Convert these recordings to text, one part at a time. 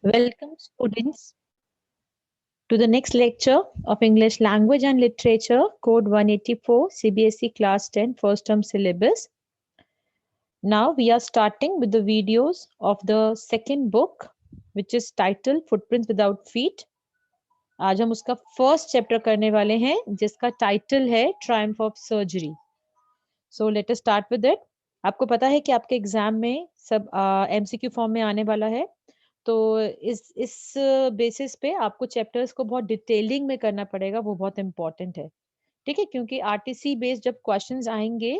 Welcome, students, to the next lecture of English Language and Literature, Code 184, CBSE Class 10, First Term Syllabus. Now we are starting with the videos of the second book, which is titled Footprints Without Feet. आज हम उसका first chapter करने वाले हैं, जिसका title है Triumph of surgery. So let us start with it. आपको पता है कि आपके एग्जाम में सब एमसीक्यू फॉर्म में आने वाला है. तो इस बेसिस पे आपको चैप्टर्स को बहुत डिटेलिंग में करना पड़ेगा, वो बहुत इंपॉर्टेंट है. ठीक है, क्योंकि आरटीसी बेस्ड जब क्वेश्चंस आएंगे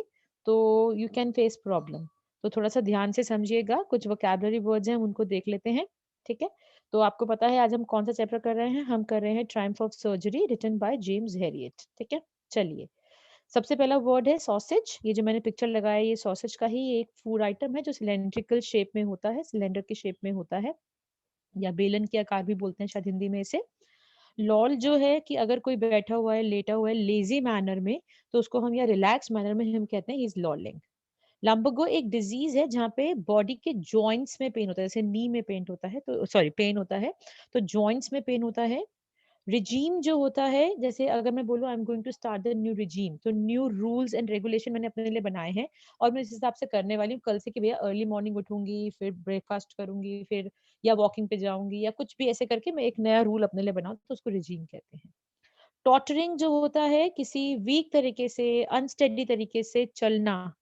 तो यू कैन फेस प्रॉब्लम. तो थोड़ा सा ध्यान से समझिएगा, कुछ वोकैबुलरी वर्ड्स हैं उनको देख लेते हैं. ठीक है, तो आपको पता है आज हम कौन सा चैप्टर कर रहे हैं. हम कर रहे हैं Triumph of Surgery written by James Herriot. ठीक है, चलिए. सबसे पहला वर्ड है सॉसेज. ये जो मैंने पिक्चर लगाया ये सॉसेज का ही एक फूड आइटम है जो सिलेंड्रिकल शेप में होता है, सिलेंडर के शेप में होता है, या बेलन के आकार भी बोलते हैं शायद हिंदी में इसे. लॉल जो है कि अगर कोई बैठा हुआ है, लेटा हुआ है लेजी मैनर में, तो उसको हम या रिलैक्स मैनर में हम कहते हैं ही इज लॉलिंग. लंबगो एक डिजीज है जहाँ पे बॉडी के जॉइंट्स में पेन होता है, जैसे नी में पेन होता है, तो सॉरी पेन होता है, तो जॉइंट्स में पेन होता है. रिजीम जो होता है, जैसे अगर मैं बोलूँ I am going to start the new regime, तो न्यू रूल्स एंड रेगुलेशन मैंने अपने लिए बनाए हैं और मैं इस हिसाब से करने वाली हूँ कल से कि भैया अर्ली मॉर्निंग उठूंगी, फिर ब्रेकफास्ट करूंगी, फिर या वॉकिंग पे जाऊंगी, या कुछ भी ऐसे करके मैं एक नया रूल अपने लिए बनाऊँ, तो उसको रिजीम कहते हैं. टॉटरिंग जो होता है किसी वीक तरीके से, अनस्टेडी तरीके से चलना,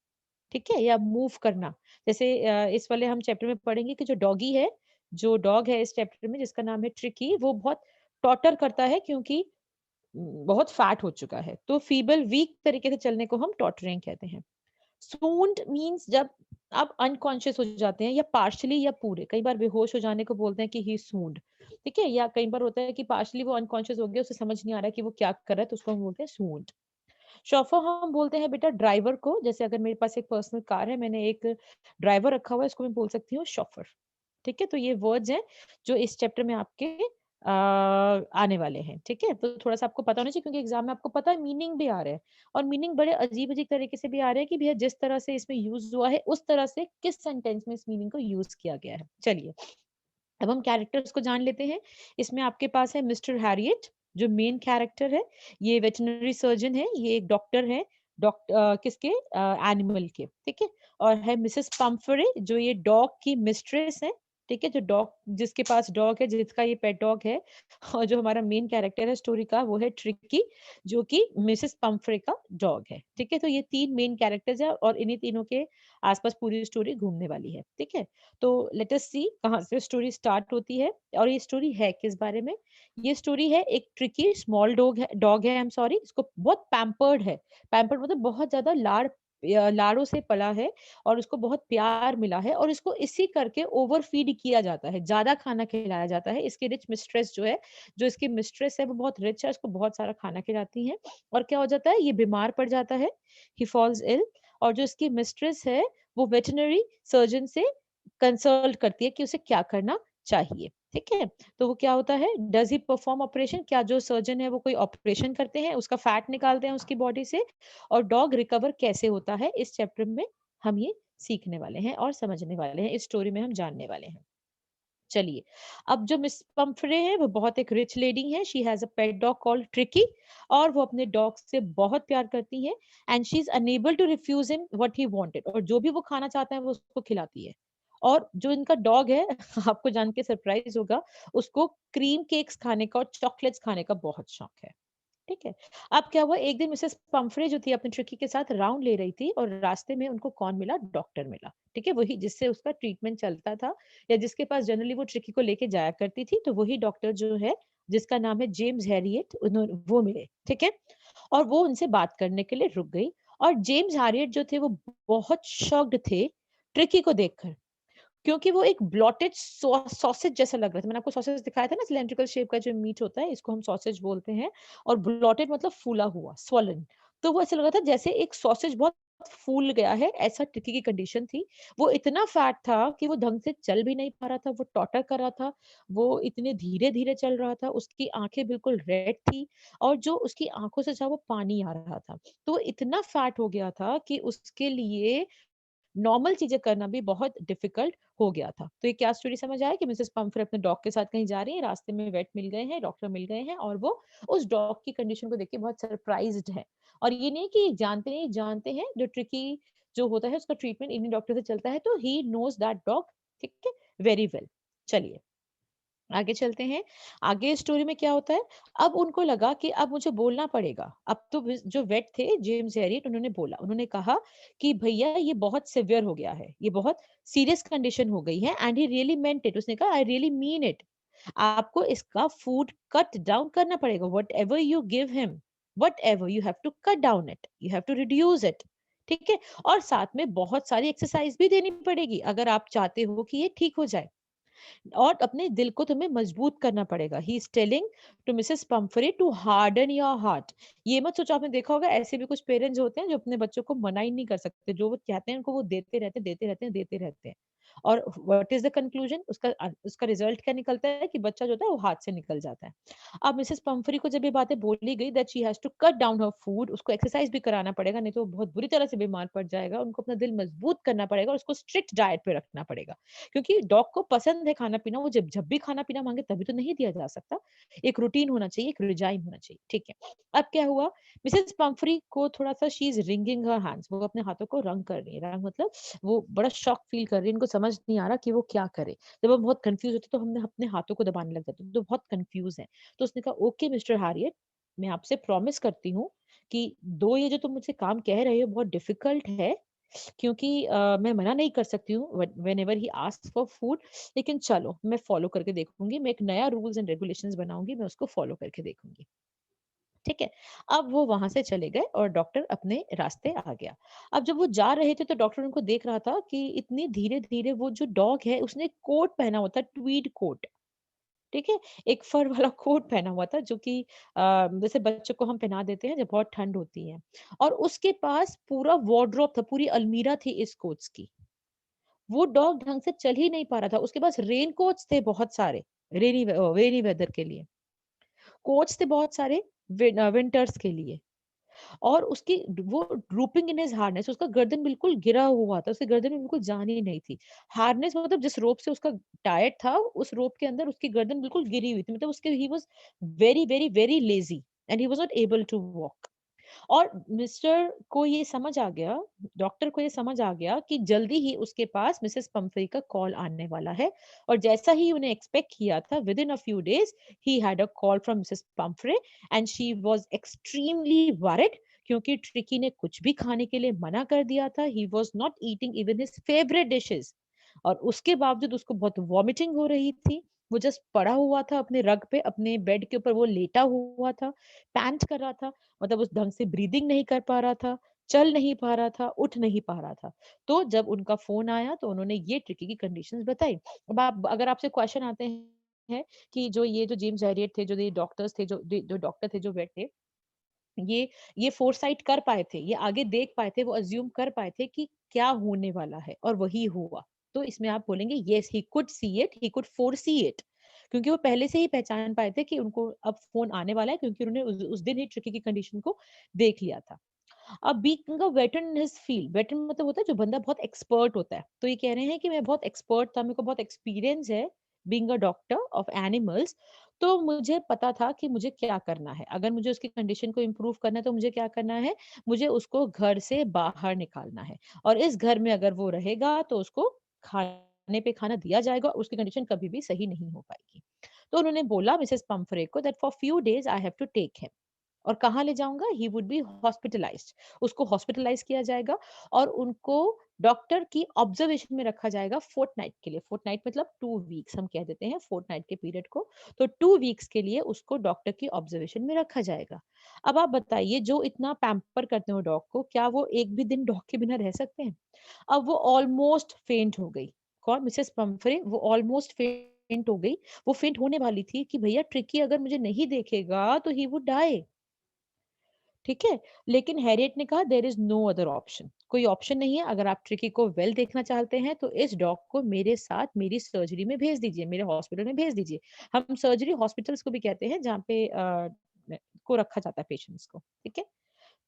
ठीक है, या मूव करना. जैसे इस वाले हम चैप्टर में पढ़ेंगे कि जो डॉगी है, जो डॉग है इस चैप्टर में जिसका नाम है ट्रिकी, वो बहुत टॉटर करता है क्योंकि बहुत फैट हो चुका है. तो फीबल वीक तरीके से चलने को हम टॉटरिंग कहते हैं. सूंड मींस जब आप अनकॉन्शियस हो जाते हैं, या पार्शली या पूरे. कई बार बेहोश हो जाने को बोलते हैं कि ही सूंड. ठीक है, या कई बार होता है कि पार्शली वो अनकॉन्शियस हो गया, उसे समझ नहीं आ रहा है कि वो क्या कर रहा है, तो उसको हम बोलते हैं सूंड. शॉफर हम बोलते हैं बेटा ड्राइवर को. जैसे अगर मेरे पास एक पर्सनल कार है, मैंने एक ड्राइवर रखा हुआ है, इसको मैं बोल सकती हूँ शॉफर. ठीक है, तो ये वर्ड्स हैं जो इस चैप्टर में आपके आने वाले हैं. ठीक है, तो थोड़ा सा आपको पता होना चाहिए क्योंकि एग्जाम में आपको पता है मीनिंग भी आ रहा है, और मीनिंग बड़े अजीब अजीब तरीके से भी आ रहे हैं कि भैया जिस तरह से इसमें यूज हुआ है उस तरह से किस सेंटेंस में इस मीनिंग को यूज किया गया है. चलिए, अब हम कैरेक्टर्स को जान लेते हैं. इसमें आपके पास है मिस्टर हैरियट, जो मेन कैरेक्टर है. ये वेटरनरी सर्जन है, ये एक डॉक्टर है. डॉक्टर किसके? एनिमल के. ठीक है, और है मिसेस पम्फरे, जो ये डॉग की मिस्ट्रेस है. ठीक है, जो डॉग, जिसके पास डॉग है, जिसका ये पेट डॉग है. और जो हमारा मेन कैरेक्टर है स्टोरी का, वो है ट्रिकी, जो कि मिसेस पम्फरे का डॉग है. ठीक है, तो ये तीन मेन कैरेक्टर्स है और इन्हीं तीनों के आसपास पूरी स्टोरी घूमने वाली है. ठीक है, तो लेट अस सी कहाँ से स्टोरी स्टार्ट होती है और ये स्टोरी है किस बारे में. ये स्टोरी है एक ट्रिकी स्मॉल डॉग है आई एम सॉरी, इसको बहुत पैम्पर्ड है. पैम्पर्ड मतलब बहुत ज्यादा लाड़ों से पला है, और उसको बहुत प्यार मिला है, और इसको इसी करके ओवर फीड किया जाता है, ज्यादा खाना खिलाया जाता है. इसकी रिच मिस्ट्रेस जो है, जो इसकी मिस्ट्रेस है, वो बहुत रिच है, उसको बहुत सारा खाना खिलाती है. और क्या हो जाता है, ये बीमार पड़ जाता है, ही फॉल्स इल. और जो इसकी मिस्ट्रेस है, वो वेटरनरी सर्जन से कंसल्ट करती है कि उसे क्या करना चाहिए. ठीक है, तो वो क्या होता है, डज ही परफॉर्म ऑपरेशन, क्या जो सर्जन है वो कोई ऑपरेशन करते हैं, उसका फैट निकालते हैं उसकी बॉडी से, और डॉग रिकवर कैसे होता है, इस चैप्टर में हम ये सीखने वाले हैं और समझने वाले हैं, इस स्टोरी में हम जानने वाले हैं. चलिए, अब जो मिस पंफरे है वो बहुत एक रिच लेडी है. She has a pet dog called Tricky, और वो अपने डॉग से बहुत प्यार करती है. And she is unable to refuse him what he wanted, और जो भी वो खाना चाहता है वो उसको खिलाती है. और जो इनका डॉग है आपको जान के सरप्राइज होगा, उसको क्रीम केक्स खाने का और चॉकलेट्स खाने का बहुत शौक है. ठीक है, अब क्या हुआ, एक दिन मिसेस पंफरे जो थी अपने ट्रिकी के साथ राउंड ले रही थी, और रास्ते में उनको कौन मिला, डॉक्टर मिला. ठीक है, वही जिससे उसका ट्रीटमेंट चलता था, या जिसके पास जनरली वो ट्रिकी को लेके जाया करती थी, तो वही डॉक्टर जो है, जिसका नाम है जेम्स हैरियट, उन्होंने वो मिले. ठीक है, और वो उनसे बात करने के लिए रुक गई. और जेम्स हैरियट जो थे वो बहुत शॉक्ड थे ट्रिकी को देखकर, क्योंकि वो एक ब्लॉटेड सॉसेज जैसा लग रहा था. मैंने आपको सॉसेज दिखाया था ना, सिलेंड्रिकल शेप का जो मीट होता है, इसको हम सॉसेज बोलते हैं. और ब्लॉटेड मतलब फूला हुआ, स्वॉलन. तो वो ऐसा लग रहा था जैसे एक सॉसेज बहुत फूल गया है, ऐसा टिक्की की कंडीशन थी. वो इतना फैट था कि वो ढंग से चल भी नहीं पा रहा था, वो टॉटर कर रहा था, वो इतने धीरे धीरे चल रहा था, उसकी आंखें बिल्कुल रेड थी, और जो उसकी आंखों से था वो पानी आ रहा था. तो वो इतना फैट हो गया था कि उसके लिए नॉर्मल चीजें करना भी बहुत डिफिकल्ट हो गया था। तो ये क्या स्टोरी समझ आया कि मिसेस पम्फ्रे अपने डॉग के साथ कहीं जा रही है, रास्ते में वेट मिल गए हैं, डॉक्टर मिल गए हैं और वो उस डॉग की कंडीशन को देख के बहुत सरप्राइज्ड है। और ये नहीं कि जानते नहीं, जानते हैं जो ट्रिकी जो होता है उसका ट्रीटमेंट इन्हीं डॉक्टर से चलता है, तो ही नोज दैट डॉग, ठीक है, वेरी वेल। चलिए आगे चलते हैं। आगे स्टोरी में क्या होता है, अब उनको लगा कि अब मुझे बोलना पड़ेगा। अब तो जो वेट थे जेम्स हैरियट, उन्होंने बोला, उन्होंने कहा कि भैया ये बहुत सिवियर हो गया है, ये बहुत सीरियस कंडीशन हो गई है, and he really meant it. उसने कहा आई रियली मीन इट। आपको इसका फूड कट डाउन करना पड़ेगा, whatever you give him, whatever you have to cut down it, you have to reduce it. ठीक है, और साथ में बहुत सारी एक्सरसाइज भी देनी पड़ेगी अगर आप चाहते हो कि ये ठीक हो जाए, और अपने दिल को तुम्हें मजबूत करना पड़ेगा। He is telling to Mrs Pumphrey to harden your heart. ये मत सोचो, आपने देखा होगा ऐसे भी कुछ पेरेंट्स होते हैं जो अपने बच्चों को मना ही नहीं कर सकते, जो वो कहते हैं उनको वो देते रहते, देते रहते हैं, देते रहते हैं। और व्हाट इज द कंक्लूजन, उसका रिजल्ट क्या निकलता है कि बच्चा जो होता है वो हाथ से निकल जाता है। अब मिसेस पम्फरी को जब ये बातें बोली गई that she has to cut down her food, उसको एक्सरसाइज भी कराना पड़ेगा, नहीं तो वो बहुत बुरी तरह से बीमार पड़ जाएगा, उनको अपना दिल मजबूत करना पड़ेगा और उसको स्ट्रिक्ट डाइट पे रखना पड़ेगा, क्योंकि डॉग को पसंद है खाना पीना, वो जब जब भी खाना पीना मांगे तभी तो नहीं दिया जा सकता। एक रूटीन होना चाहिए, एक रिजाइम होना चाहिए, ठीक है। अब क्या हुआ, मिसेस पम्फरी को थोड़ा सा she is ringing her hands, वो अपने हाथों को रंग कर रही है। रंग मतलब वो बड़ा शॉक फील कर रही है, इनको समझ नहीं आ रहा कि वो क्या करे। जब हम बहुत कंफ्यूज होते तो हमने अपने हाथों को दबाने लग जाते, तो बहुत कंफ्यूज है। तो उसने कहा ओके मिस्टर हैरियट, मैं आपसे प्रॉमिस करती हूँ कि दो ये जो तुम मुझसे काम कह रहे हो बहुत डिफिकल्ट है, क्योंकि मैं मना नहीं कर सकती हूँ whenever he asks for food, लेकिन चलो मैं फॉलो करके देखूंगी, मैं एक नया रूल्स एंड रेगुलेशंस बनाऊंगी, मैं उसको फॉलो करके देखूंगी। ठीक है, अब वो वहां से चले गए और डॉक्टर अपने रास्ते आ गया। अब जब वो जा रहे थे तो डॉक्टर उनको देख रहा था कि इतनी धीरे धीरे वो जो डॉग है उसने कोट पहना हुआ था, ट्वीड कोट, ठीक है, एक फर वाला कोट पहना हुआ था जो कि जैसे बच्चों को हम पहना देते हैं जब बहुत ठंड होती है। और उसके पास पूरा वार्डरोब था, पूरी अलमीरा थी इस कोट्स की। वो डॉग ढंग से चल ही नहीं पा रहा था, उसके पास रेन कोट्स थे बहुत सारे, रेनी वेदर के लिए कोट्स थे बहुत सारे, विंटर्स के लिए। और उसकी वो ड्रूपिंग इन हिज हार्नेस, उसका गर्दन बिल्कुल गिरा हुआ था, उसकी गर्दन में बिल्कुल जान ही नहीं थी। हार्नेस मतलब जिस रोप से उसका टायर्ड था, उस रोप के अंदर उसकी गर्दन बिल्कुल गिरी हुई थी, मतलब उसके he was very very very lazy and he was not able to walk. और मिस्टर को ये समझ आ गया, डॉक्टर को ये समझ आ गया कि जल्दी ही उसके पास मिसेस पम्फ्री का कॉल आने वाला है। और जैसा ही उन्हें एक्सपेक्ट किया था, with in a few days he had a call from Mrs Pomfrey and she was extremely worried, क्योंकि ट्रिकी ने कुछ भी खाने के लिए मना कर दिया था। ही was not eating even his favourite dishes, और उसके बावजूद उसको बहुत वॉमिटिंग हो रही थी। वो जस्ट पड़ा हुआ था अपने रग पे, अपने बेड के ऊपर वो लेटा हुआ था, पैंट कर रहा था, मतलब उस ढंग से ब्रीदिंग नहीं कर पा रहा था, चल नहीं पा रहा था, उठ नहीं पा रहा था। तो जब उनका फ़ोन आया तो उन्होंने ये ट्रिकी की कंडीशंस बताई। अब आप अगर आपसे क्वेश्चन आते हैं कि जो ये जो जेम्स हैरियट थे, जो ये डॉक्टर्स थे, जो डॉक्टर थे, जो वेट थे, ये ये फोरसाइट कर पाए थे, ये आगे देख पाए थे, वो अज़्यूम कर पाए थे कि क्या होने वाला है, और वही हुआ। तो इसमें आप बोलेंगे yes he could see it, he could foresee it, क्योंकि वो पहले से ही पहचान पाए थे कि उनको अब फ़ोन आने वाला है, क्योंकि उन्होंने उस दिन ही ट्रिकी की कंडीशन को देख लिया था। अब being a veteran in his field, veteran मतलब होता है जो बंदा बहुत एक्सपर्ट होता है। तो ये कह रहे हैं कि मैं बहुत एक्सपर्ट था, मेरे को बहुत एक्सपीरियंस है being a doctor of animals. तो मुझे पता था कि मुझे क्या करना है। अगर मुझे उसकी कंडीशन को इम्प्रूव करना है तो मुझे क्या करना है? मुझे उसको घर से बाहर निकालना है, और इस घर में अगर वो रहेगा तो उसको खाने पे खाना दिया जाएगा, उसकी कंडीशन कभी भी सही नहीं हो पाएगी। तो उन्होंने बोला मिसेस पम्फ्रे को that for few days I have to take him. और कहाँ ले जाऊँगा? ही वुड बी हॉस्पिटलाइज्ड, उसको हॉस्पिटलाइज़ किया जाएगा और उनको डॉक्टर की ऑब्जर्वेशन में रखा जाएगा फोर्टनाइट के लिए। फोर्टनाइट मतलब 2 वीक्स हम कह देते हैं फोर्टनाइट के पीरियड को। तो 2 वीक्स के लिए उसको डॉक्टर की ऑब्जर्वेशन में रखा जाएगा। अब आप बताइए, जो इतना पैम्पर करते हो डॉग को, क्या वो एक भी दिन डॉग के बिना रह सकते हैं? अब वो ऑलमोस्ट फेंट हो गई। कौन? मिसेस पम्फ्रे, वो ऑलमोस्ट फेंट हो गई। वो फेंट होने वाली थी कि भैया ट्रिकी अगर मुझे नहीं देखेगा तो ही वुड डाई। ठीक है? लेकिन हैरियट ने कहा there is no other option, कोई ऑप्शन नहीं है। अगर आप ट्रिकी को वेल देखना चाहते हैं तो इस डॉग को मेरे साथ मेरी सर्जरी में भेज दीजिए, मेरे हॉस्पिटल में भेज दीजिए। हम सर्जरी हॉस्पिटल्स को भी कहते हैं जहाँ पे को रखा जाता है पेशेंट्स को, ठीक है?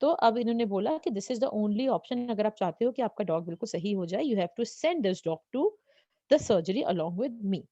तो अब इन्होंने बोला कि this is the only option, अगर आप चाहते हो कि आपका डॉग बिल्कुल सही हो जाए, you have to send this dog to the surgery along with me.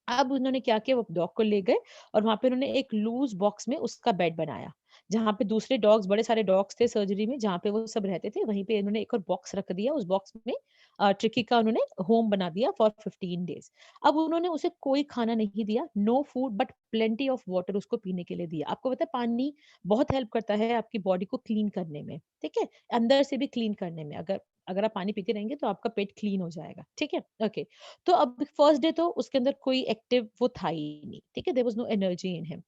अब उन्होंने क्या किया, वो डॉग को ले गए और वहाँ पे उन्होंने एक लूज़ बॉक्स में उसका बेड बनाया। जहाँ पे दूसरे डॉग्स, बड़े सारे डॉग्स थे सर्जरी में, जहाँ पे वो सब रहते थे, वहीं पे इन्होंने एक और बॉक्स रख दिया। उस बॉक्स में ट्रिकी का उन्होंने होम बना दिया फॉर 15 डेज़। अब उन्होंने उसे कोई खाना नहीं दिया, no food but plenty of water उसको पीने के लिए दिया। आपको पता है पानी बहुत हेल्प करता है आपकी बॉडी को क्लीन करने में, ठीक है? अंदर से भी क्लीन करने में। अगर अगर आप पानी पीते रहेंगे तो आपका पेट क्लीन हो जाएगा, ठीक है? ओके। तो अब फर्स्ट डे तो उसके अंदर कोई एक्टिव वो था ही नहीं, ठीक है? There was no energy in him.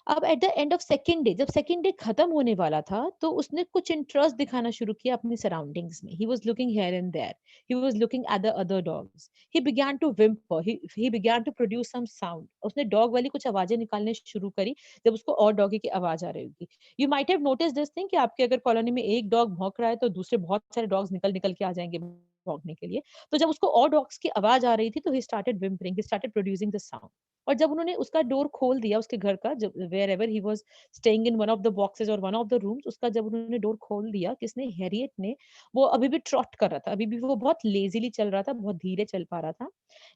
अब at the end of second day, जब सेकंड डे खत्म होने वाला था, तो उसने कुछ इंटरेस्ट दिखाना शुरू किया अपनी सराउंडिंग्स में। He was looking here and there, he was looking at the other dogs, he began to whimper, he began to produce some sound. उसने डॉग वाली कुछ आवाजें निकालने शुरू करी, जब उसको और डॉगी की आवाज आ रही होगी। You might have notice this thing कि आपके अगर कॉलोनी में एक डॉग भौंक रहा है तो दूसरे बहुत सारे डॉग्स निकल निकल के आ जाएंगे भौंकने के लिए। तो जब उसको और डॉग्स की आवाज आ रही थी, तो he started whimpering, he started producing the sound. और जब उन्होंने उसका डोर खोल दिया उसके घर का, जब wherever he was staying in one of the boxes और वन ऑफ द रूम्स, उसका जब उन्होंने डोर खोल दिया, किसने, हैरियट ने, वो अभी भी ट्रॉट कर रहा था, अभी भी वो बहुत लेजीली चल रहा था, बहुत धीरे चल पा रहा था।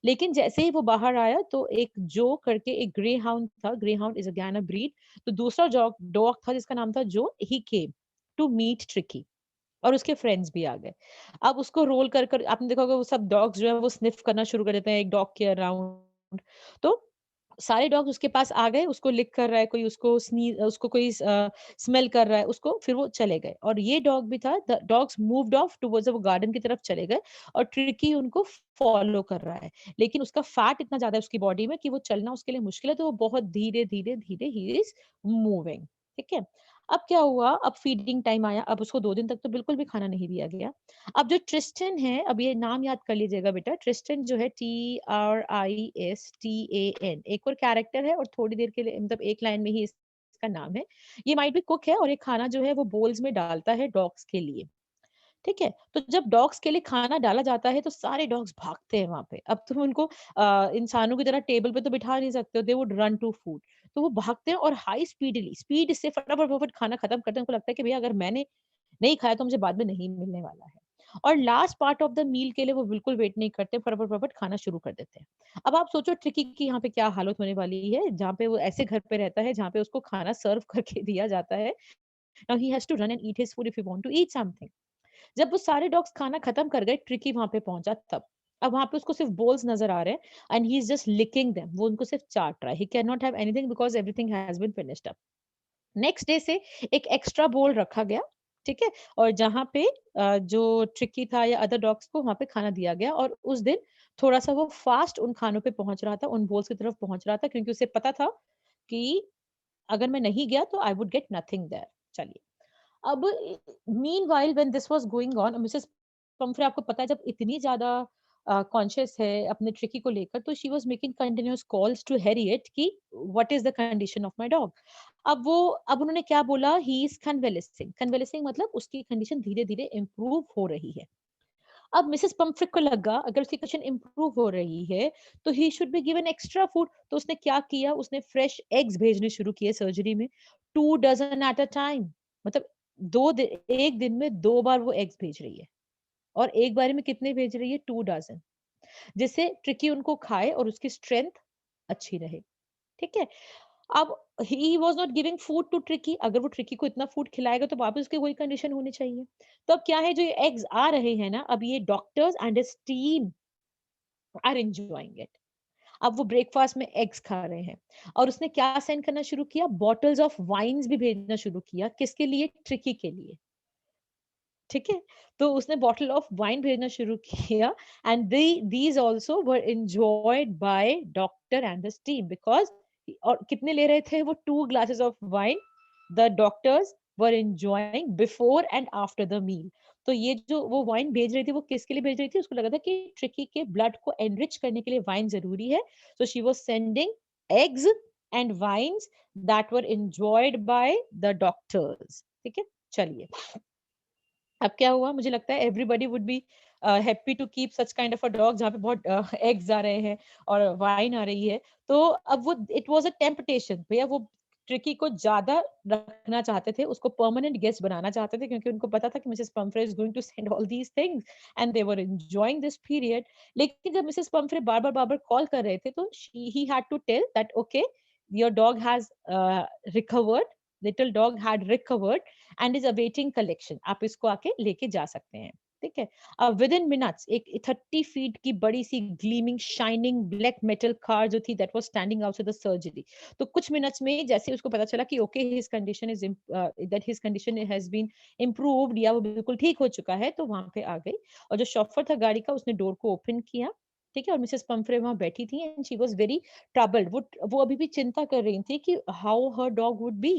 लेकिन जैसे ही वो बाहर आया, तो एक जो करके एक ग्रे हाउंड था, grey hound is again a breed, तो दूसरा डॉग डॉग था जिसका नाम था जो, ही केम टू मीट ट्रिकी, और उसके फ्रेंड्स भी आ गए। अब उसको रोल कर कर आपने देखा होगा, वो सब डॉग्स जो है वो स्निफ करना शुरू कर देते हैं एक डॉग के अराउंड। तो सारे डॉग्स उसके पास आ गए, उसको लिक कर रहा है, कोई उसको उसको कोई स्मेल कर रहा है उसको, फिर वो चले गए। और ये डॉग भी था, the dogs moved of towards वो गार्डन की तरफ चले गए, और ट्रिकी उनको फॉलो कर रहा है। लेकिन उसका फैट इतना ज़्यादा है उसकी बॉडी में कि वो चलना उसके लिए मुश्किल है, तो वो बहुत धीरे-धीरे ही इज़ मूविंग, ठीक है? अब क्या हुआ, अब फीडिंग टाइम आया, अब उसको 2 दिन तक तो बिल्कुल भी खाना नहीं दिया गया। अब जो ट्रिस्टन है, अब ये नाम याद कर लीजिएगा बेटा, ट्रिस्टन जो है TRISTAN, एक और कैरेक्टर है, और थोड़ी देर के लिए, मतलब एक लाइन में ही इसका नाम है। ये माइट बी कुक है, और ये खाना जो है वो बोल्स में डालता है डॉग्स के लिए। ठीक है? तो जब डॉग्स के लिए खाना डाला जाता है, तो सारे डॉग्स भागते हैं वहाँ पे। अब तुम उनको इंसानों की तरह टेबल पे तो बिठा नहीं सकते हो, they would run to food. तो वो भागते हैं और हाई स्पीड से फटाफट खाना खत्म करते हैं। उनको लगता है कि भैया अगर मैंने नहीं खाया तो मुझे बाद में नहीं मिलने वाला है। और last part of the meal के लिए वो बिल्कुल वेट नहीं करते, फटाफट खाना शुरू कर देते हैं। अब आप सोचो ट्रिकी की यहाँ पे क्या हालत होने वाली है, जहाँ पे वो ऐसे घर पे रहता है जहाँ पे उसको खाना सर्व करके दिया जाता है। Now he has to run and eat his food if he want to eat something. जब वो सारे डॉग्स खाना खत्म कर गए, ट्रिकी वहां पे पहुंचा तब। अब वहां पे उसको सिर्फ बोल्स नजर आ रहे हैं, and he is just licking them, वो उनको सिर्फ चाट रहा है। He can not have anything because everything has been finished up. Next day से एक एक्स्ट्रा बोल रखा गया, ठीक है? और जहाँ पे जो ट्रिकी था या अदर डॉग्स को वहां पे खाना दिया गया, और उस दिन थोड़ा सा वो फास्ट उन खानों पे पहुंच रहा था, उन बोल्स की तरफ पहुंच रहा था, क्योंकि उसे पता था कि अगर मैं नहीं गया तो I would get nothing there. चलिए, अब meanwhile when this was going on, Mrs Pumphrey, आपको पता है जब इतनी ज़्यादा कॉन्शियस है अपने ट्रिकी को लेकर, तो she was making continuous calls to Herriot कि what is the condition of my dog. अब उन्होंने क्या बोला, ही इज़ कन्वालेसिंग। कन्वालेसिंग मतलब उसकी कंडीशन धीरे-धीरे इम्प्रूव हो रही है। अब मिसेस पंफ्रिक को लगा अगर उसकी कंडीशन इम्प्रूव हो रही है, तो he should be given extra food. तो उसने क्या किया, उसने फ्रेश एग्स भेजने शुरू किए सर्जरी में, 2 डज़न एट अ टाइम। मतलब 1 दिन में 2 बार वो एग्स भेज रही है, और एक बारी में कितने भेज रही है, 2 डज़न, जिससे ट्रिकी उनको खाए और उसकी स्ट्रेंथ अच्छी रहे, ठीक है? अब he was not giving food to Tricky, अगर वो ट्रिकी को इतना फूड खिलाएगा तो वापस उसकी वही कंडीशन होनी चाहिए। तो अब क्या है, जो ये एग्स आ रहे हैं ना, अब ये doctors and his team are enjoying it. अब वो ब्रेकफास्ट में एग्स खा रहे हैं, और उसने क्या सेंड करना शुरू किया, बॉटल्स ऑफ वाइन्स भी भेजना शुरू किया, किसके लिए, ट्रिकी के लिए, ठीक है? तो उसने बॉटल ऑफ वाइन भेजना शुरू किया, and these also were enjoyed by doctor and his team, because, और कितने ले रहे थे वो, 2 glasses of wine the doctors were enjoying before and after the meal. तो ये जो वो वाइन भेज रही थी, वो किसके लिए भेज रही थी, उसको लगा था कि ट्रिकी के ब्लड को एनरिच करने के लिए वाइन ज़रूरी है। So she was sending eggs and wines that were enjoyed by the doctors, ठीक है? चलिए, अब क्या हुआ, मुझे लगता है everybody would be happy to keep such kind of a dog, जहाँ पे बहुत एग्स आ रहे हैं और वाइन आ रही है। तो अब वो, इट वाज़ अ टेम्पटेशन, भैया वो ट्रिकी को ज्यादा रखना चाहते थे, उसको परमानेंट गेस्ट बनाना चाहते थे, क्योंकि उनको पता था कि Mrs Pumphrey is going to send all these things and they were enjoying this period. लेकिन जब मिसेस पंफ्रे बार बार कॉल कर रहे थे, तो he had to tell that okay, your dog has recovered, little dog had recovered and is awaiting collection, आप इसको आके लेके जा सकते हैं। ठीक है, विद इन मिनट्स एक 30 फीट की बड़ी सी gleaming shining black metal car जो थी, that was standing outside the surgery. तो कुछ मिनट्स में जैसे उसको पता चला कि okay his condition is that his condition has been improved, या वो बिल्कुल ठीक हो चुका है, तो वहां पे आ गई। और जो शॉफर था गाड़ी का, उसने डोर को ओपन किया। ठीक है, और मिसेस पंफ्रे वहां बैठी थी and she was very troubled. वो अभी भी चिंता कर रही थी कि how her dog would be.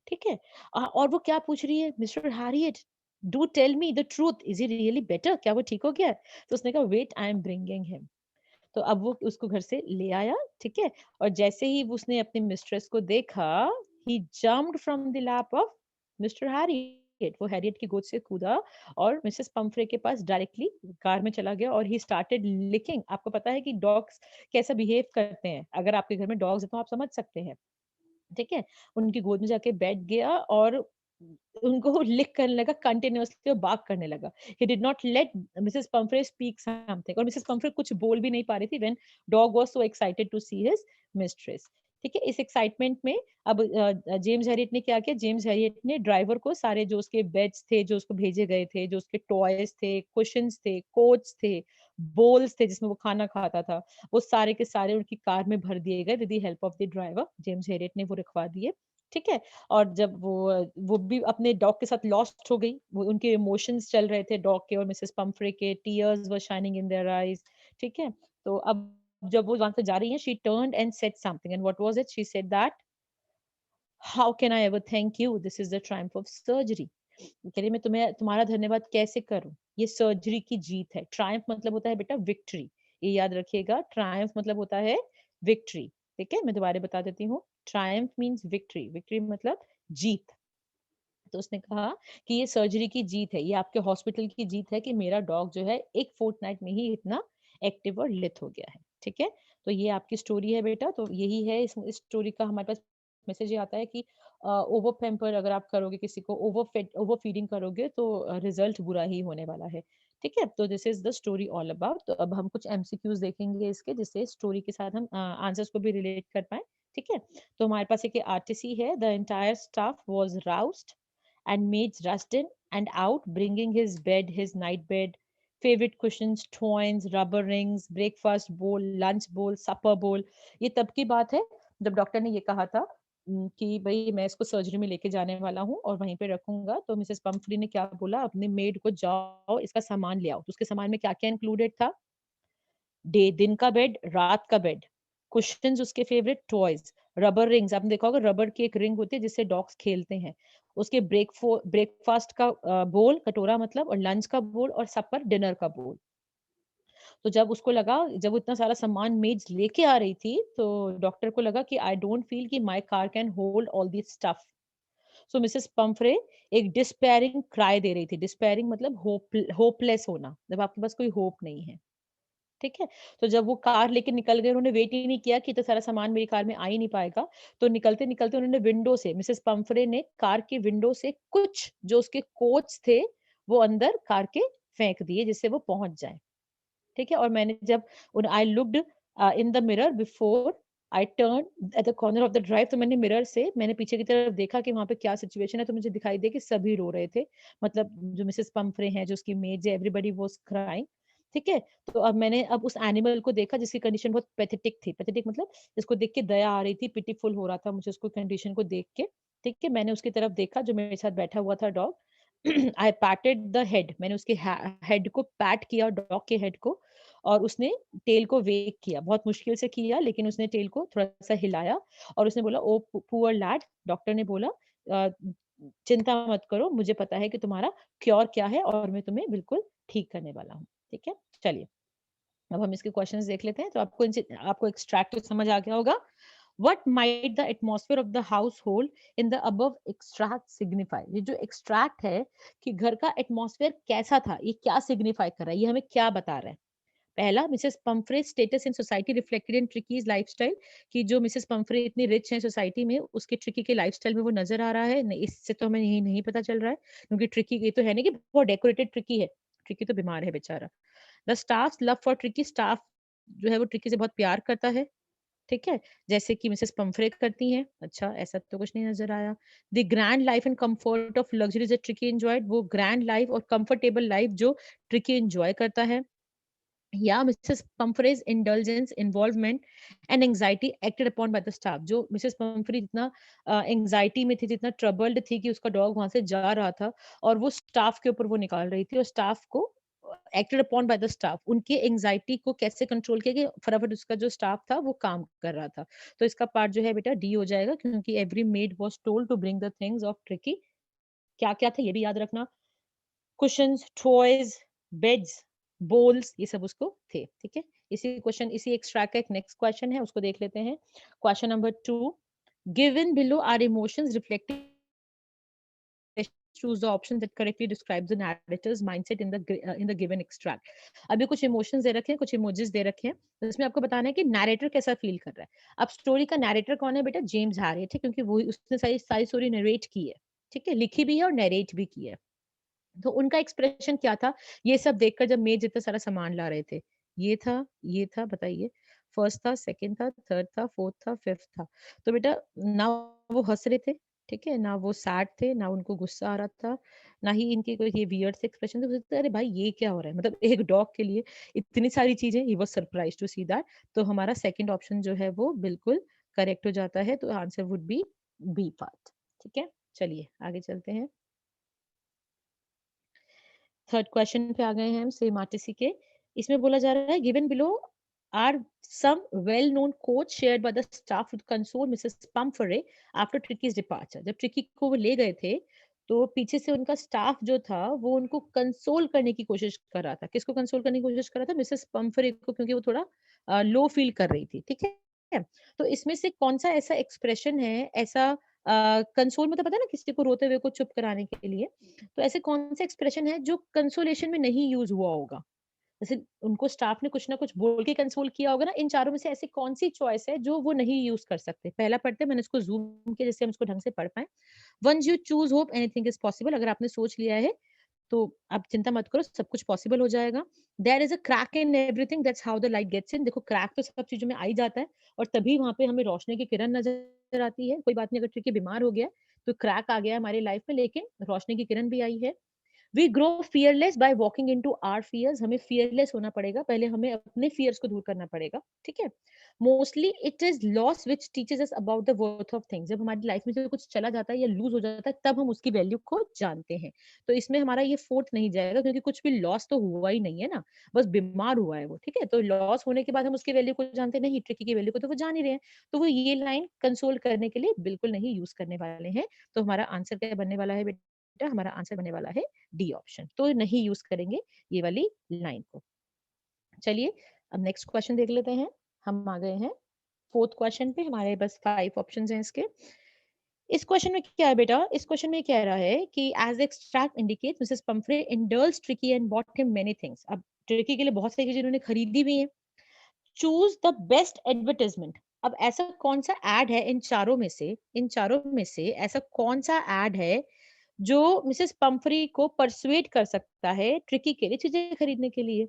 ठीक है, और वो क्या पूछ रही है, mister Herriot do tell me the truth, is he really better, क्या वो ठीक हो गया है? तो उसने कहा wait, I am bringing him. तो अब वो उसको घर से ले आया। ठीक है, और जैसे ही उसने अपनी मिस्ट्रेस को देखा, he jumped from the lap of Mister Herriot, वो हैरियट की गोद से कूदा और मिसेस पंफ्रे के पास डायरेक्टली कार में चला गया, और ही स्टार्टेड लिकिंग। आपको पता है कि डॉग्स कैसा बिहेव करते हैं, अगर आपके घर में डॉग्स है तो आप समझ सकते हैं। ठीक है, उनकी गोद में जाके बैठ गया और उनको लिक करने लगा कंटिन्यूअसली, और बार्क करने लगा। He did not let Mrs Pomfrey speak something, और मिसेस पंफ्रे कुछ बोल भी नहीं पा रही थी when dog was so excited to see his mistress. ठीक है, इस एक्साइटमेंट में अब जेम्स हैरियट ने क्या किया, जेम्स हैरियट ने ड्राइवर को सारे जो उसके बेड्स थे, जो उसको भेजे गए थे, जो उसके टॉयज थे, कुशन्स थे, कोट्स थे, बोल्स थे जिसमें वो खाना खाता था, वो सारे के सारे उनकी कार में भर दिए गए with the help of the driver. James Harriet ने वो रखवा दिए। ठीक है, और जब वो भी अपने डॉग के साथ लॉस्ट हो गई, वो उनके इमोशंस चल रहे थे डॉग के और मिसेस पंफ्रे के, tears were shining in their eyes. ठीक है, तो अब जब वो वहां से जा रही है, she turned and said something, and what was it, she said that how can I ever thank you, this is the Triumph of surgery. कह रही मैं तुम्हें तुम्हारा धन्यवाद कैसे करूं, ये सर्जरी की जीत है। ट्रायम्फ मतलब होता है बेटा विक्ट्री, ये याद रखिएगा, ट्रायम्फ मतलब होता है विक्ट्री। ठीक है, मैं दोबारा बता देती हूँ, ट्रायम्फ मींस विक्ट्री, विक्ट्री मतलब जीत। तो उसने कहा कि ये सर्जरी की जीत है, ये आपके हॉस्पिटल की जीत है कि मेरा डॉग जो है एक फोर्टनाइट में ही इतना एक्टिव और लिथ हो गया है। ठीक है, तो ये आपकी स्टोरी है बेटा। तो यही है इस स्टोरी का हमारे पास मैसेज ये आता है कि ओवर पैम्पर अगर आप करोगे, किसी को ओवर फीडिंग करोगे, तो रिजल्ट बुरा ही होने वाला है। ठीक है, तो this is the story all about. तो अब हम कुछ एमसीक्यूज देखेंगे इसके, जिससे स्टोरी के साथ हम आंसर्स को भी रिलेट कर पाए। ठीक है, तो हमारे पास एक आरटीसी है, the entire staff was roused and maids rushed in and out, bringing his bed, his night bed, favorite cushions, toys, rubber rings, breakfast bowl, lunch bowl, supper bowl. ये तब की बात है जब डॉक्टर ने ये कहा था कि भाई मैं इसको सर्जरी में लेके जाने वाला हूँ और वहीं पे रखूंगा। तो मिसेस पंफ्री ने क्या बोला, अपने मेड को जाओ इसका सामान ले आओ। तो उसके सामान में क्या क्या इंक्लूडेड था, दिन का बेड, रात का बेड, कुशन्स उसके फेवरेट, टॉयज, रबर रिंग्स, आपने देखा होगा रबर की एक रिंग होती है जिससे डॉग्स खेलते हैं, उसके ब्रेकफास्ट का बोल, कटोरा मतलब, और लंच का बोल, और सपर डिनर का बोल। तो जब उसको लगा, जब वो इतना सारा सामान मेड्स लेके आ रही थी, तो डॉक्टर को लगा कि आई डोंट फील कि my car can hold all this stuff. So Mrs Pomfrey एक डिस्पेयरिंग क्राई दे रही थी। डिस्पेयरिंग मतलब होपलेस होना, जब आपके पास कोई होप नहीं है। ठीक है, तो जब वो कार लेके निकल गए, उन्होंने वेट ही नहीं किया कि इतना सारा सामान मेरी कार में आ ही नहीं पाएगा। तो निकलते निकलते उन्होंने विंडो से, मिसेस पंफ्रे ने कार के विंडो से कुछ जो उसके कोच थे वो अंदर कार के फेंक दिए, जिससे वो पहुंच जाए। ठीक है, और मैंने जब I looked in the mirror before I turn at the corner of the drive, तो मैंने मिरर से मैंने पीछे की तरफ देखा कि वहां पे क्या सिचुएशन है। तो मुझे दिखाई दे कि सभी रो रहे थे, मतलब जो मिसेस पंफ्रे हैं, जो उसकी मेड है, एवरीबडी वाज क्राइंग। ठीक है, तो अब मैंने अब उस एनिमल को देखा जिसकी कंडीशन बहुत पैथेटिक थी। पैथेटिक मतलब इसको देख के दया आ रही थी, पिटीफुल हो रहा था मुझे उसको कंडीशन को देख के। ठीक है, मैंने उसकी तरफ देखा जो मेरे साथ बैठा हुआ था डॉग। आई पैटेड द हेड, मैंने उसके हेड को पैट किया, डॉग के हेड को, और उसने टेल को वेक किया, बहुत मुश्किल से किया, लेकिन उसने टेल को थोड़ा सा हिलाया और उसने बोला ओ पुअर लैड। डॉक्टर ने बोला "अ, चिंता मत करो, मुझे पता है कि तुम्हारा क्योर क्या है और मैं तुम्हें बिल्कुल ठीक करने वाला हूँ। ठीक है, चलिए अब हम इसके क्वेश्चंस देख लेते हैं। तो आपको एक्सट्रैक्ट समझ आ गया होगा। What might the atmosphere of the household in the above extract signify? ये जो extract है कि घर का एटमॉस्फेयर कैसा था, ये क्या सिग्निफाई कर रहा है, ये हमें क्या बता रहा है। पहला, Mrs Pomfrey status in society reflected in ट्रिकीज lifestyle, कि जो मिसेस पम्फ्रे इतनी रिच है सोसाइटी में, उसके ट्रिकी के लाइफस्टाइल में वो नजर आ रहा है। नहीं, इससे तो हमें यही नहीं पता चल रहा है, क्योंकि ट्रिकी ये तो है नहीं कि बहुत डेकोरेटेड ट्रिकी है, ट्रिकी तो बीमार है बेचारा। The staff love for tricky, staff जो है वो ट्रिकी से बहुत प्यार करता है, ठीक है, जैसे कि मिसेस पम्फ्रे करती हैं। अच्छा, ऐसा तो कुछ नहीं नजर आया। The grand life and comfort of luxuries that Tricki enjoyed, वो ग्रैंड लाइफ और कंफर्टेबल लाइफ जो ट्रिकी एंजॉय करता है। या Mrs Pumphrey's indulgence, involvement and anxiety acted upon by the staff, जो मिसेस पम्फ्रे जितना एंजाइटी में थी, जितना ट्रबल्ड थी कि उसका डॉग वहां से जा रहा था, और वो स्टाफ के ऊपर वो निकाल रही थी, और स्टाफ को acted upon by the staff, उनके एंजाइटी को कैसे कंट्रोल किया कि फटाफट उसका जो स्टाफ था वो काम कर रहा था। तो इसका पार्ट जो है बेटा डी हो जाएगा, क्योंकि every maid was told to bring the things of Tricki. क्या क्या था ये भी याद रखना, कुशन्स, टॉयज, बेड्स, बोल्स, ये सब उसको थे, ठीक है। इसी एक्सट्रैक्ट का एक नेक्स्ट क्वेश्चन है, उसको देख लेते हैं। Question number 2, given below are emotions reflecting, choose the option that correctly describes the narrator's mindset in the given extract। अभी कुछ इमोशंस दे रखे हैं, कुछ इमोजीज दे रखे हैं, तो इसमें आपको बताना है कि नैरेटर कैसा फील कर रहा है। अब स्टोरी का नैरेटर कौन है बेटा? जेम्स हैरियट है, क्योंकि वो उसने सारी सारी स्टोरी नरेट की है, ठीक है, लिखी भी है और नरेट भी की है। तो उनका एक्सप्रेशन क्या था, ये सब देखकर जब मेज इतना सारा सामान ला रहे थे? ये था, बताइए। फर्स्ट था, सेकंड था, थर्ड था, फोर्थ था, फिफ्थ था। तो बेटा, ना वो हंस रहे थे, ठीक है, ना वो सैड थे, ना उनको गुस्सा आ रहा था, ना ही इनके कोई ये वियर्ड से एक्सप्रेशन थे। सोचते, अरे भाई ये क्या हो रहा है, मतलब एक डॉग के लिए इतनी सारी चीजें। He was surprise to see that. तो हमारा सेकंड ऑप्शन जो है वो बिल्कुल करेक्ट हो जाता है, तो answer would be B part, ठीक है। चलिए आगे चलते हैं। थर्ड क्वेश्चन पे आ गए हैं हम, सेम आरटीसी के। इसमें बोला जा रहा है, given below are some well known coach shared by the staff with console Mrs Pumphrey after Tricki's departure. जब ट्रिकी को वो ले गए थे, तो पीछे से उनका स्टाफ जो था वो उनको कंसोल करने की कोशिश कर रहा था। किसको कंसोल करने की कोशिश कर रहा था? मिसेस पम्फरे को, क्योंकि वो थोड़ा लो फील कर रही थी, ठीक है। तो इसमें से कौन सा ऐसा एक्सप्रेशन है, ऐसा कंसोल मतलब पता है ना, किसी को रोते हुए को चुप कराने के लिए। तो ऐसे कौन से एक्सप्रेशन है जो कंसोलेशन में नहीं यूज हुआ होगा? जैसे उनको स्टाफ ने कुछ ना कुछ बोल के कंसोल किया होगा ना, इन चारों में से ऐसी कौन सी चॉइस है जो वो नहीं यूज कर सकते? पहला पढ़ते हैं, मैंने इसको जूम किया जिससे हम इसको ढंग से पढ़ पाए। Once you choose hope anything is possible, अगर आपने सोच लिया है तो आप चिंता मत करो, सब कुछ पॉसिबल हो जाएगा। There is a crack in everything, that's how the light gets in. देखो, क्रैक तो सब चीजों में आ ही जाता है, और तभी वहां पे हमें रोशनी की किरण नजर आती है। कोई बात नहीं, अगर ट्रिकी बीमार हो गया तो क्रैक आ गया हमारी लाइफ में, लेकिन रोशनी की किरण भी आई है। We grow fearless by walking into our fears, हमें फियरलेस होना पड़ेगा, पहले हमें अपने फियर्स को दूर करना पड़ेगा, ठीक है। Mostly it is loss which teaches us about the worth of things, जब हमारी लाइफ में से कुछ चला जाता है या लूज हो जाता है, तब हम उसकी वैल्यू को जानते हैं। तो इसमें हमारा ये फोर्थ नहीं जाएगा, क्योंकि कुछ भी लॉस तो हुआ ही नहीं है ना, बस बीमार हुआ है वो, ठीक है। तो लॉस होने के बाद हम उसकी वैल्यू को जानते नहीं, ट्रिकी की वैल्यू को तो वो जान ही रहे हैं। तो वो ये लाइन कंसोल करने के लिए बिल्कुल नहीं यूज करने वाले हैं। तो हमारा आंसर क्या बनने वाला है बेटा? हमारा आंसर बनने वाला है डी ऑप्शन, तो नहीं यूज करेंगे ये वाली लाइन को। चलिए अब नेक्स्ट क्वेश्चन देख लेते हैं। हम आ गए हैं फोर्थ क्वेश्चन पे, हमारे बस 5 ऑप्शंस हैं इसके। इस क्वेश्चन में क्या है बेटा? इस क्वेश्चन में कह रहा है कि as extract indicate Mrs Pomfrey indulge Tricki and bought him many things. अब ट्रिकी के लिए बहुत सारी चीजें उन्होंने खरीदी भी हैं। Choose the best advertisement. अब ऐसा कौन सा एड है इन चारों में से ऐसा कौन सा एड है जो मिसेस पम्फ्री को परसुएट कर सकता है ट्रिकी के लिए चीजें खरीदने के लिए,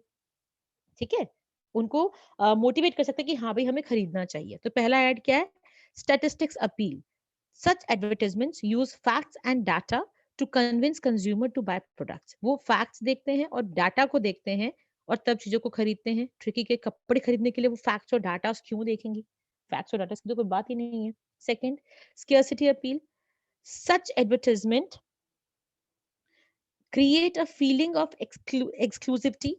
ठीक है, उनको मोटिवेट कर सकता है कि हाँ भाई हमें खरीदना चाहिए। तो पहला ऐड क्या है? Statistics appeal. Such advertisements use facts and data to convince consumer to buy products. वो फैक्ट्स देखते हैं और डाटा को देखते हैं, और तब चीजों को खरीदते हैं। ट्रिकी के कपड़े खरीदने के लिए वो फैक्ट्स और डाटा क्यों देखेंगी? फैक्ट्स और डाटा की तो कोई बात ही नहीं है। Second, scarcity appeal. Such advertisement create a feeling of exclusivity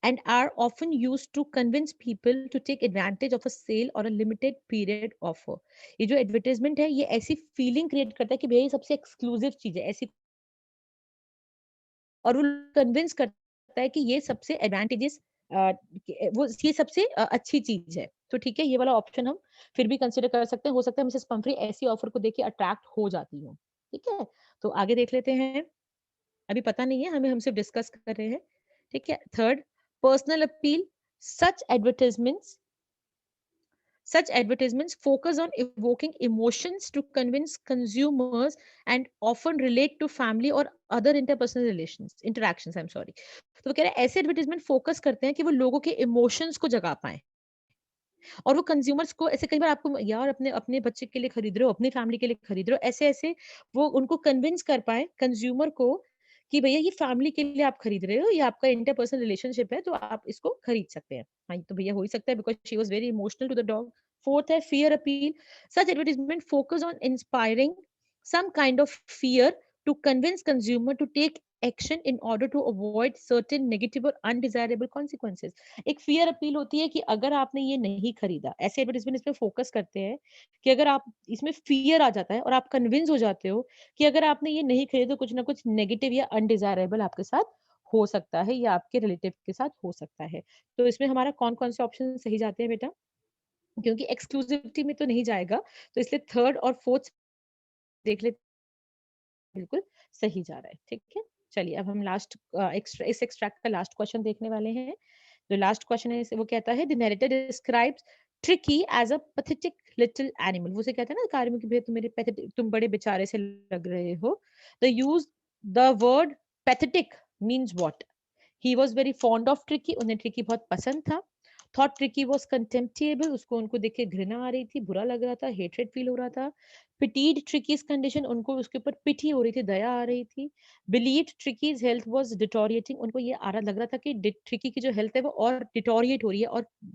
and are often used to convince people to take advantage of a sale or a limited period offer। ये जो एडवर्टाइजमेंट है ये ऐसी फीलिंग क्रिएट करता है कि भैया ये सबसे एक्सक्लूसिव चीज है ऐसी, और वो कन्विंस करता है कि ये सबसे एडवांटेजेस, वो ये सबसे अच्छी चीज है। तो ठीक है, ये वाला ऑप्शन हम फिर भी कंसिडर कर सकते हैं। हो सकता है मिसेस पंफरी ऐसी ऑफर को देख के अट्रैक्ट हो जाती हो, ठीक है। तो आगे देख लेते हैं, अभी पता नहीं है हमें, हम सिर्फ डिस्कस कर रहे हैं, ठीक है। Third, personal appeal. Such advertisements focus on evoking emotions to convince consumers and often relate to family or other interpersonal interactions. I'm sorry. तो वो कह रहे हैं ऐसे एडवर्टाइजमेंट फोकस करते हैं कि वो लोगों के इमोशंस को जगा पाए और वो कंज्यूमर्स को ऐसे कई बार आपको यार अपने अपने बच्चे के लिए खरीद रहे हो, अपनी फैमिली के लिए खरीद रहे हो, ऐसे-ऐसे वो उनको कन्विंस कर पाएँ कंज्यूमर को कि भैया ये फैमिली के लिए आप खरीद रहे हो, ये आपका इंटरपर्सनल रिलेशनशिप है तो आप इसको खरीद सकते हैं। हाँ, ये तो भैया हो ही सकता है because she was very emotional to the dog. Fourth है fear appeal. Such advertisement focus on inspiring some kind of fear to convince consumer to take action in order to avoid certain negative or undesirable consequences. एक fear appeal होती है कि अगर आपने ये नहीं खरीदा, ऐसे एडवर्टाइजमेंट इस पे फोकस करते हैं कि अगर आप इसमें फियर आ जाता है और आप कन्विंस हो जाते हो कि अगर आपने ये नहीं खरीदा तो कुछ ना कुछ नेगेटिव या अनडिजायरेबल आपके साथ हो सकता है या आपके रिलेटिव के साथ हो सकता है। तो इसमें हमारा कौन-कौन से ऑप्शन सही जाते हैं बेटा? क्योंकि एक्सक्लूसिविटी में तो नहीं जाएगा, तो इसलिए थर्ड और फोर्थ देख लेते बिल्कुल सही जा रहा है, ठीक है? चलिए अब हम लास्ट इस एक्सट्रैक्ट का लास्ट क्वेश्चन देखने वाले हैं। जो लास्ट क्वेश्चन है वो कहता है the narrator describes Tricki as a pathetic little animal. वो उसे कहते हैं ना कार्य में कि भैया तुम मेरे पैथेटिक तुम बड़े बेचारे से लग रहे हो। The use the word pathetic means what? He was very fond of tricky, उन्हें ट्रिकी बहुत पसंद था। थॉट ट्रिकी वाज कंटेम्प्टेबल, उसको उनको देख के घृणा आ रही थी, बुरा लग रहा था, हेट्रेड फील हो रहा था। पिटीड ट्रिकीज कंडीशन, उनको उसके ऊपर पिटी हो रही थी, दया आ रही थी। बिलीव्ड ट्रिकीज हेल्थ वाज डिटोरिएटिंग, उनको ये आ रहा लग रहा था कि ट्रिकी की जो हेल्थ है वो और डिटोरिएट हो रही है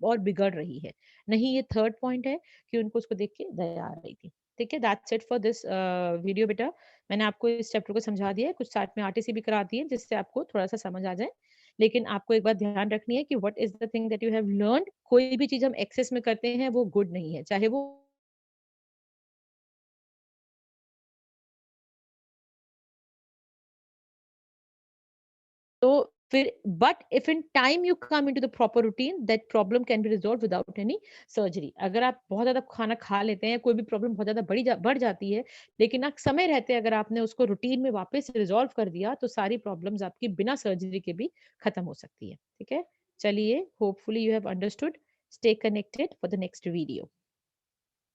और बिगड़ रही है। नहीं, ये थर्ड पॉइंट है कि उनको उसको देख के दया आ रही थी। ठीक है, that's it for this video बेटा। मैंने आपको इस चैप्टर को समझा दिया है, कुछ साथ में आरटीसी भी करा दी है जिससे आपको थोड़ा सा समझ आ जाए। लेकिन आपको एक बात ध्यान रखनी है कि what is the thing that you have learned. कोई भी चीज हम एक्सेस में करते हैं वो गुड नहीं है, चाहे वो तो फिर but if in time you come into the proper routine that problem can be resolve without any surgery. अगर आप बहुत ज्यादा खाना खा लेते हैं, कोई भी प्रॉब्लम बहुत ज्यादा बढ़ जाती है, लेकिन आप समय रहते अगर आपने उसको रूटीन में वापस रिजॉल्व कर दिया तो सारी प्रॉब्लम्स आपकी बिना सर्जरी के भी खत्म हो सकती है। ठीक है, चलिए, hopefully you have understood. Stay connected for the next video.